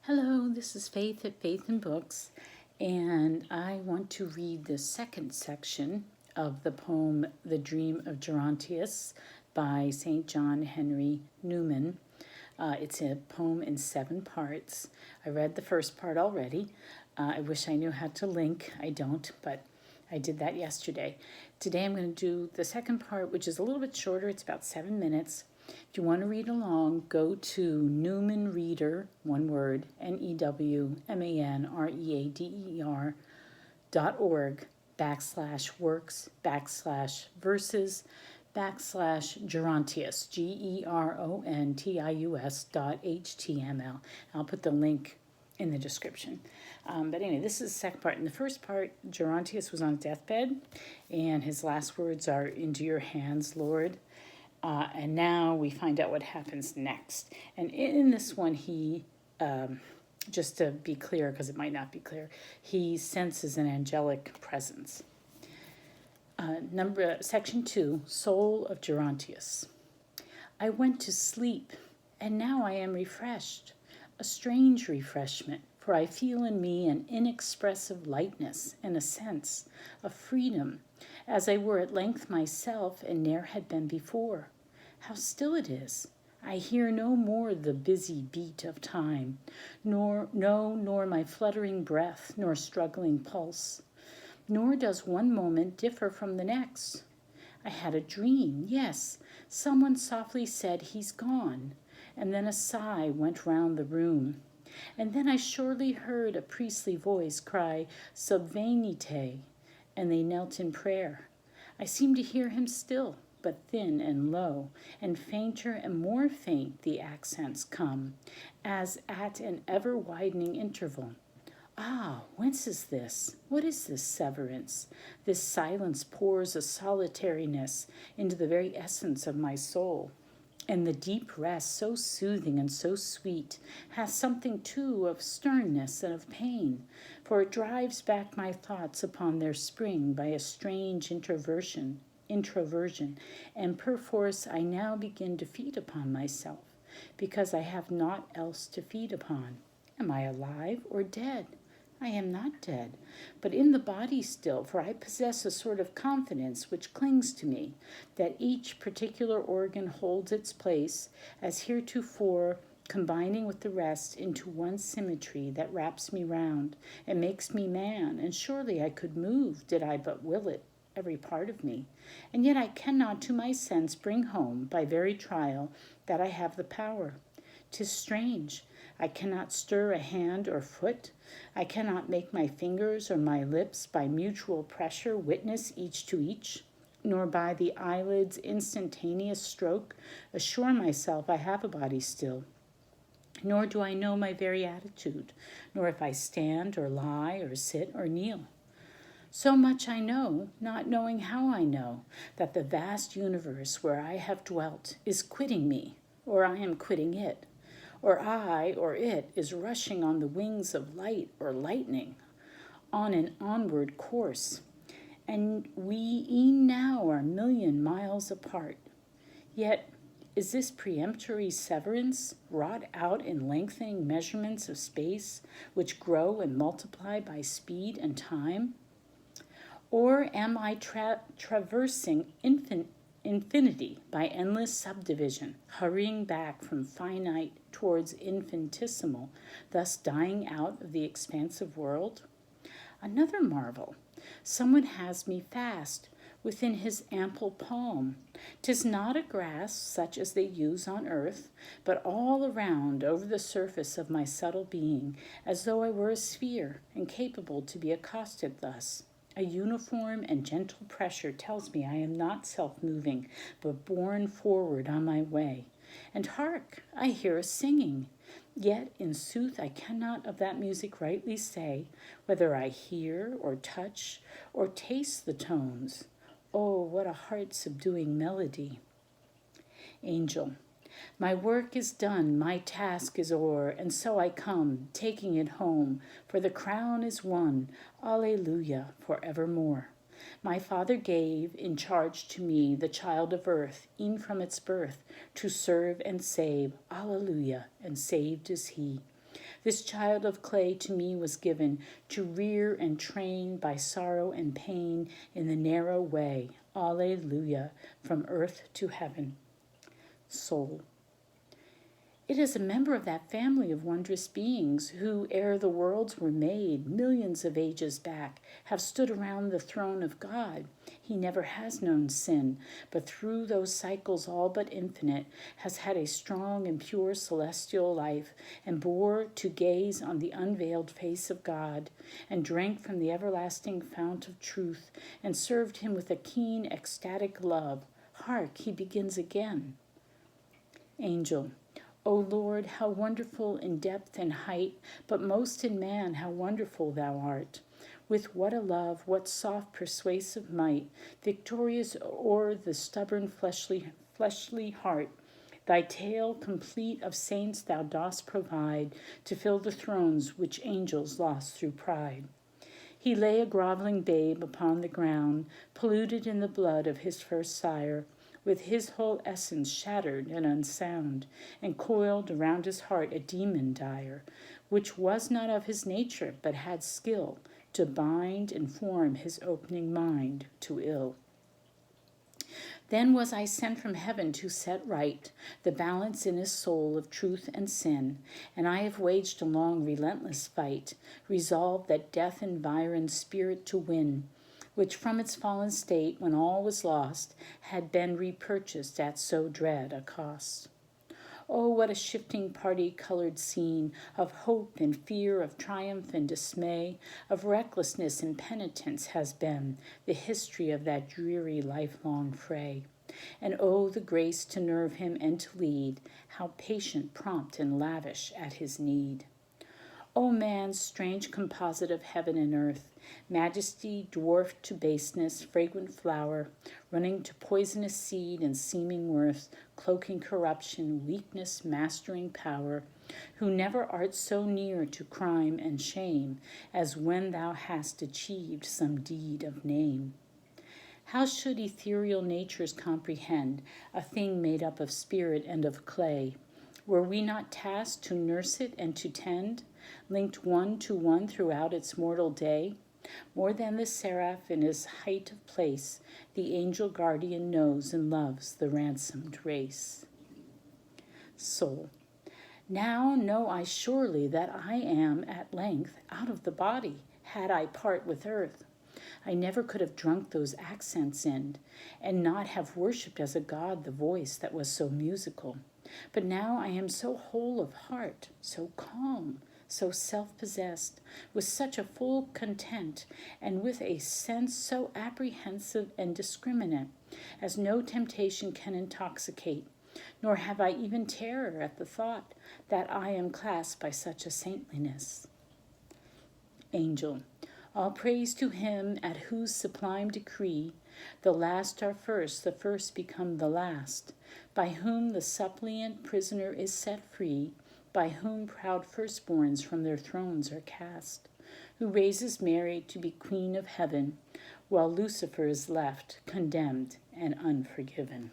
Hello, this is Faith at Faith&books, and I want to read the second section of the poem The Dream of Gerontius by St. John Henry Newman. It's a poem in 7 parts. I read the first part already. I wish I knew how to link. I don't, but I did that yesterday. Today I'm going to do the second part, which is a little bit shorter. It's about 7 minutes. If you want to read along, go to Newman Reader, one word, NEWMANREADER.org/works/verses/Gerontius, GERONTIUS.html. I'll put the link in the description. But anyway, this is the second part. In the first part, Gerontius was on his deathbed, and his last words are, "Into your hands, Lord." And now we find out what happens next. And in this one, he, just to be clear, because it might not be clear, he senses an angelic presence. Section 2, Soul of Gerontius. I went to sleep, and now I am refreshed, a strange refreshment, for I feel in me an inexpressive lightness and a sense of freedom, as I were at length myself and ne'er had been before. How still it is! I hear no more the busy beat of time, nor my fluttering breath, nor struggling pulse. Nor does one moment differ from the next. I had a dream, yes, someone softly said he's gone, and then a sigh went round the room. And then I surely heard a priestly voice cry, "Subvenite," and they knelt in prayer. I seem to hear him still, but thin and low, and fainter and more faint the accents come, as at an ever-widening interval. Ah, whence is this? What is this severance? This silence pours a solitariness into the very essence of my soul. And the deep rest, so soothing and so sweet, has something too of sternness and of pain, for it drives back my thoughts upon their spring by a strange introversion, and perforce I now begin to feed upon myself, because I have naught else to feed upon. Am I alive or dead? I am not dead, but in the body still, for I possess a sort of confidence which clings to me, that each particular organ holds its place, as heretofore, combining with the rest into one symmetry that wraps me round, and makes me man, and surely I could move, did I but will it, every part of me, and yet I cannot to my sense bring home, by very trial, that I have the power. 'Tis strange. I cannot stir a hand or foot. I cannot make my fingers or my lips by mutual pressure witness each to each, nor by the eyelids' instantaneous stroke assure myself I have a body still. Nor do I know my very attitude, nor if I stand or lie or sit or kneel. So much I know, not knowing how I know, that the vast universe where I have dwelt is quitting me, or I am quitting it, or I or it is rushing on the wings of light or lightning, on an onward course, and we e'en now are 1,000,000 miles apart. Yet is this peremptory severance wrought out in lengthening measurements of space, which grow and multiply by speed and time? Or am I traversing infinity by endless subdivision, hurrying back from finite towards infinitesimal, thus dying out of the expansive world? Another marvel. Someone has me fast within his ample palm. 'Tis not a grasp such as they use on earth, but all around over the surface of my subtle being, as though I were a sphere, and capable to be accosted thus. A uniform and gentle pressure tells me I am not self-moving, but borne forward on my way. And hark, I hear a singing. Yet, in sooth, I cannot of that music rightly say, whether I hear or touch or taste the tones. Oh, what a heart-subduing melody. Angel. My work is done, my task is o'er, and so I come, taking it home, for the crown is won, Alleluia, for evermore. My Father gave in charge to me the child of earth, e'en from its birth, to serve and save, Alleluia, and saved is he. This child of clay to me was given to rear and train by sorrow and pain in the narrow way. Alleluia, from earth to heaven. Soul. It is a member of that family of wondrous beings who, ere the worlds were made, millions of ages back, have stood around the throne of God. He never has known sin, but through those cycles all but infinite, has had a strong and pure celestial life, and bore to gaze on the unveiled face of God, and drank from the everlasting fount of truth, and served him with a keen, ecstatic love. Hark, he begins again. Angel. O Lord, how wonderful in depth and height, but most in man how wonderful thou art. With what a love, what soft persuasive might, victorious o'er the stubborn fleshly heart, thy tale complete of saints thou dost provide, to fill the thrones which angels lost through pride. He lay a groveling babe upon the ground, polluted in the blood of his first sire, with his whole essence shattered and unsound, and coiled around his heart a demon dire, which was not of his nature, but had skill to bind and form his opening mind to ill. Then was I sent from heaven to set right the balance in his soul of truth and sin, and I have waged a long relentless fight, resolved that death environed spirit to win, which from its fallen state, when all was lost, had been repurchased at so dread a cost. Oh, what a shifting party-colored scene of hope and fear, of triumph and dismay, of recklessness and penitence has been the history of that dreary lifelong fray. And oh, the grace to nerve him and to lead, how patient, prompt, and lavish at his need. O man's strange composite of heaven and earth, majesty dwarfed to baseness, fragrant flower, running to poisonous seed and seeming worth, cloaking corruption, weakness, mastering power, who never art so near to crime and shame as when thou hast achieved some deed of name. How should ethereal natures comprehend a thing made up of spirit and of clay? Were we not tasked to nurse it and to tend, linked one to one throughout its mortal day? More than the seraph in his height of place, the angel guardian knows and loves the ransomed race. Soul. Now know I surely that I am at length out of the body, had I part with earth. I never could have drunk those accents in, and not have worshipped as a god the voice that was so musical. But now I am so whole of heart, so calm, so self-possessed, with such a full content, and with a sense so apprehensive and discriminate, as no temptation can intoxicate, nor have I even terror at the thought that I am clasped by such a saintliness. Angel. All praise to him at whose sublime decree the last are first, the first become the last, by whom the suppliant prisoner is set free, by whom proud firstborns from their thrones are cast, who raises Mary to be queen of heaven, while Lucifer is left condemned and unforgiven.